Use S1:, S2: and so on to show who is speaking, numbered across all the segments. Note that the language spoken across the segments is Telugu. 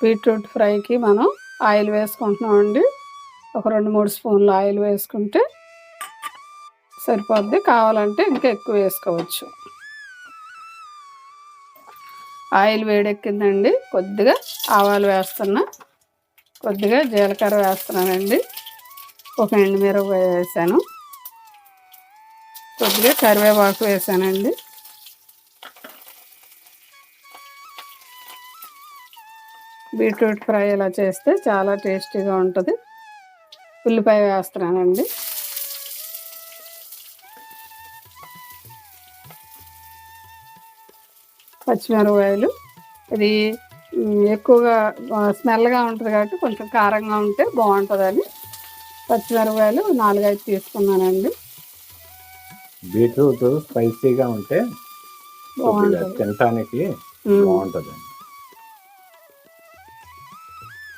S1: బీట్రూట్ ఫ్రైకి మనం ఆయిల్ వేసుకుంటున్నామండి. ఒక 2-3 స్పూన్లు ఆయిల్ వేసుకుంటే సరిపోద్ది. కావాలంటే ఇంకా ఎక్కువ వేసుకోవచ్చు. ఆయిల్ వేడెక్కిందండి. కొద్దిగా ఆవాలు వేస్తున్నా, కొద్దిగా జీలకర్ర వేస్తున్నానండి, ఒక ఎండుమిరపకాయ వేసాను, కొద్దిగా కరివేపాకు వేసానండి. బీట్రూట్ ఫ్రై ఇలా చేస్తే చాలా టేస్టీగా ఉంటుంది. ఉల్లిపాయ వేస్తున్నానండి. పచ్చిమిరపకాయలు. ఇది ఎక్కువగా స్మెల్గా ఉంటుంది కాబట్టి కొంచెం కారంగా ఉంటే బాగుంటుందని పచ్చిమిరపకాయలు 4-5 తీసుకున్నానండి.
S2: బీట్రూట్ స్పైసీగా ఉంటే
S1: బాగుంటుంది,
S2: తినటానికి బాగుంటుంది.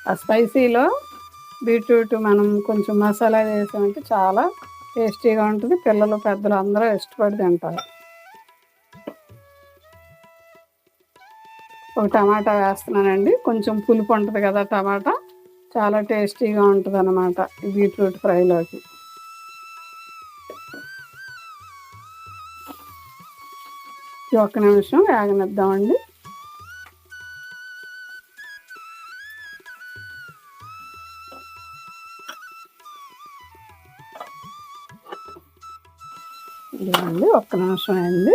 S1: ఆ స్పైసీలో బీట్రూట్ మనం కొంచెం మసాలా వేసామంటే చాలా టేస్టీగా ఉంటుంది. పిల్లలు పెద్దలు అందరూ ఇష్టపడి తింటారు. ఒక టమాటా వేస్తున్నానండి. కొంచెం పులుపు ఉంటుంది కదా టమాటా, చాలా టేస్టీగా ఉంటుంది అన్నమాట ఈ బీట్రూట్ ఫ్రైలోకి. ఒక్క నిమిషం వేగనిద్దామండి. ఇదిగోండి, ఒక్క నిమిషం అయింది.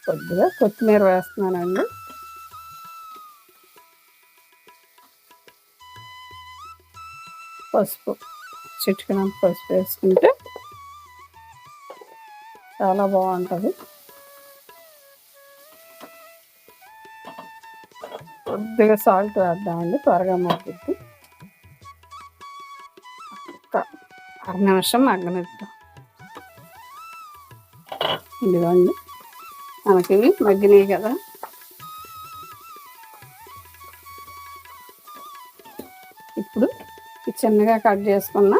S1: కొద్దిగా కొత్తిమీర వేస్తున్నానండి. పసుపు, చిటికెనంత పసుపు వేసుకుంటే చాలా బాగుంటుంది. కొద్దిగా సాల్ట్ వేద్దామండి, త్వరగా మగ్గుద్ది. ఒక 1/2 నిమిషం మగ్గనిద్దాం. ఇదిగోండి, మనకి మగ్గినాయి కదా. ఇప్పుడు ఈ చిన్నగా కట్ చేసుకున్న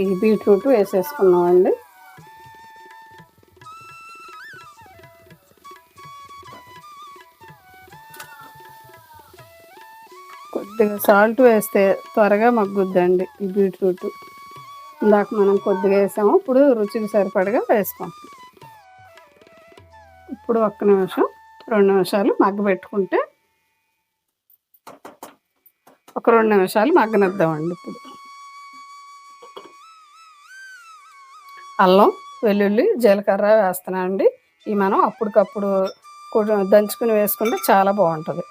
S1: ఈ బీట్రూట్ వేసేసుకున్నామండి. కొద్దిగా సాల్ట్ వేస్తే త్వరగా మగ్గుద్దండి ఈ బీట్రూట్. ఇందాక మనం కొద్దిగా వేసాము, ఇప్పుడు రుచికి సరిపడగా వేసుకోం. ఇప్పుడు 1 నిమిషం 2 నిమిషాలు మగ్గబెట్టుకుంటే, ఒక 2 నిమిషాలు మగ్గనిద్దామండి. ఇప్పుడు అల్లం, వెల్లుల్లి, జీలకర్ర వేస్తున్నానండి. ఇవి మనం అప్పటికప్పుడు దంచుకుని వేసుకుంటే చాలా బాగుంటుంది.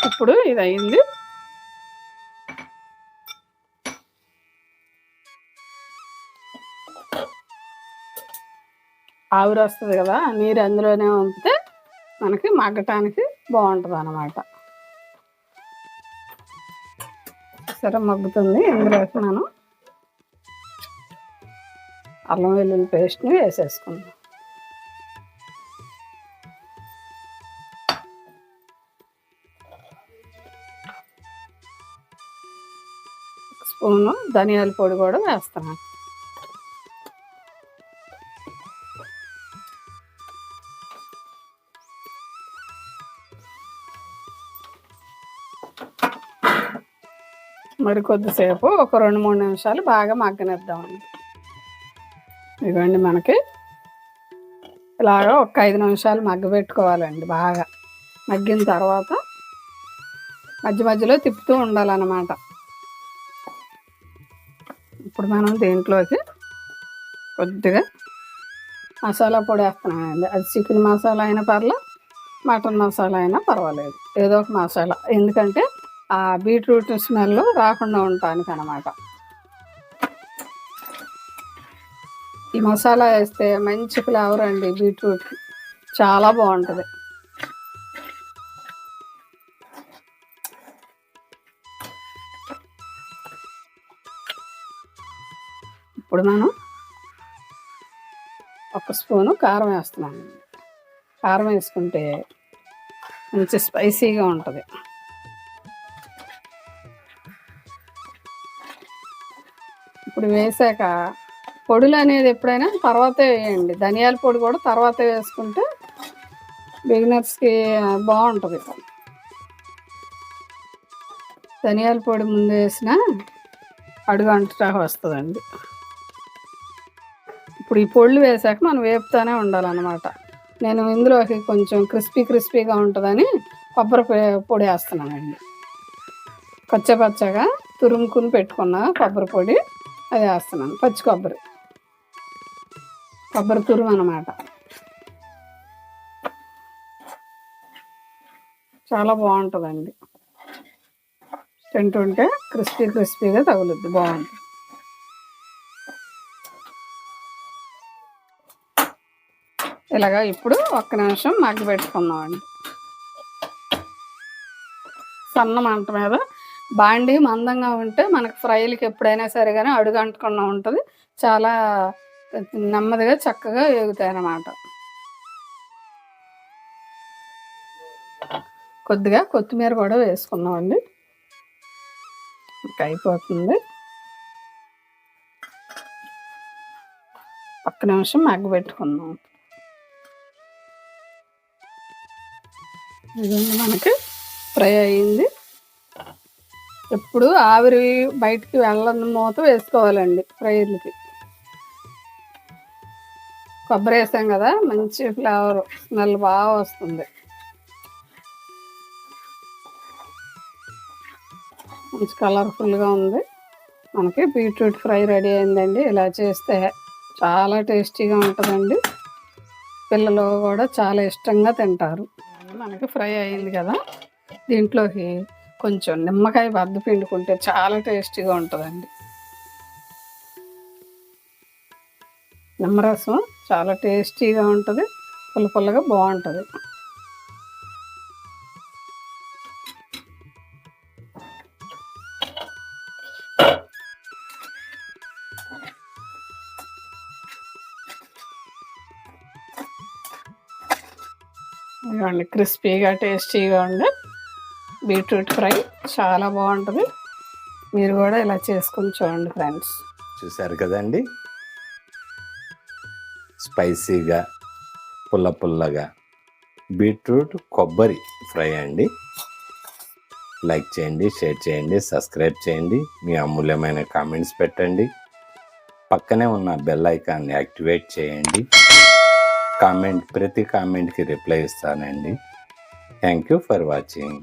S1: ఇప్పుడు ఇది అయింది. ఆవిరి వస్తుంది కదా, నీరు అందులోనే ఉంచితే మనకి మగ్గటానికి బాగుంటుంది అన్నమాట. సరే మగ్గుతుంది. ఇందులోకి మనం అల్లం వెల్లుల్లి పేస్ట్ని వేసేసుకుందాం. స్పూను ధనియాల పొడి కూడా వేస్తాను. మరి కొద్దిసేపు ఒక 2-3 నిమిషాలు బాగా మగ్గనిద్దామండి. ఇదిగోండి, మనకి ఇలాగ ఒక 5 నిమిషాలు మగ్గబెట్టుకోవాలండి. బాగా మగ్గిన తర్వాత మధ్య మధ్యలో తిప్పుతూ ఉండాలన్నమాట. ఇప్పుడు మనం దీంట్లోకి కొద్దిగా మసాలా పొడి వేస్తున్నామండి. అది చికెన్ మసాలా అయినా పర్లేదు, మటన్ మసాలా అయినా పర్వాలేదు, ఏదో ఒక మసాలా. ఎందుకంటే ఆ బీట్రూట్ స్మెల్ రాకుండా ఉండటానికి అన్నమాట. ఈ మసాలా వేస్తే మంచి ఫ్లేవర్ అండి బీట్రూట్, చాలా బాగుంటుంది. ఇప్పుడు మనం 1 స్పూను కారం వేస్తున్నాము. కారం వేసుకుంటే మంచి స్పైసీగా ఉంటుంది. ఇప్పుడు వేసాక పొడులు అనేది ఎప్పుడైనా తర్వాతే వేయండి. ధనియాల పొడి కూడా తర్వాతే వేసుకుంటే బిగినర్స్కి బాగుంటుంది. ధనియాల పొడి ముందు వేసినా అడుగు అంటుతా వస్తుందండి. ఇప్పుడు ఈ పొళ్ళు వేసాక మనం వేపుతూనే ఉండాలన్నమాట. నేను ఇందులోకి కొంచెం క్రిస్పీగా ఉంటుందని కొబ్బరి పొడి వేస్తున్నానండి. పచ్చగా తురుముకుని పెట్టుకున్న కొబ్బరి పొడి అది వేస్తున్నాను. పచ్చి కొబ్బరి తురుము అన్నమాట. చాలా బాగుంటుందండి. తింటుంటే క్రిస్పీగా తగులుద్ది, బాగుంటుంది. ఇలాగా ఇప్పుడు 1 నిమిషం మగ్గబెట్టుకుందామండి. సన్న మంట మీద. బాండీ మందంగా ఉంటే మనకు ఫ్రైలకి ఎప్పుడైనా సరే కానీ అడుగు అంటకుండా ఉంటుంది. చాలా నెమ్మదిగా చక్కగా వేగుతాయి అన్నమాట. కొద్దిగా కొత్తిమీర కూడా వేసుకుందామండి. ఇంకా అయిపోతుంది. 1 నిమిషం మగ్గబెట్టుకుందాం. ఇదండి మనకి ఫ్రై అయ్యింది. ఎప్పుడు ఆవిరి బయటికి వెళ్ళని మూత వేసుకోవాలండి ఫ్రైలకి. కొబ్బరి వేసాం కదా, మంచి ఫ్లేవర్ స్మెల్ బాగా వస్తుంది. మంచి కలర్ఫుల్గా ఉంది. మనకి బీట్రూట్ ఫ్రై రెడీ అయిందండి. ఇలా చేస్తే చాలా టేస్టీగా ఉంటుందండి. పిల్లలు కూడా చాలా ఇష్టంగా తింటారు. మనకి ఫ్రై అయింది కదా, దీంట్లోకి కొంచెం నిమ్మకాయ బద్ద పిండుకుంటే చాలా టేస్టీగా ఉంటుందండి. నిమ్మరసం చాలా టేస్టీగా ఉంటుంది, పుల్లగా బాగుంటుంది. ఇవ్వండి, క్రిస్పీగా టేస్టీగా ఉండే బీట్రూట్ ఫ్రై చాలా బాగుంటుంది. మీరు కూడా ఇలా చేసుకుని చూడండి ఫ్రెండ్స్.
S2: చూసారు కదండి, స్పైసీగా పుల్లగా బీట్రూట్ కొబ్బరి ఫ్రై అండి. లైక్ చేయండి, షేర్ చేయండి, సబ్స్క్రైబ్ చేయండి. మీ అమూల్యమైన కామెంట్స్ పెట్టండి. పక్కనే ఉన్న బెల్ ఐకాన్ని యాక్టివేట్ చేయండి. ప్రతి కామెంట్కి రిప్లై ఇస్తానండి. Thank you for watching.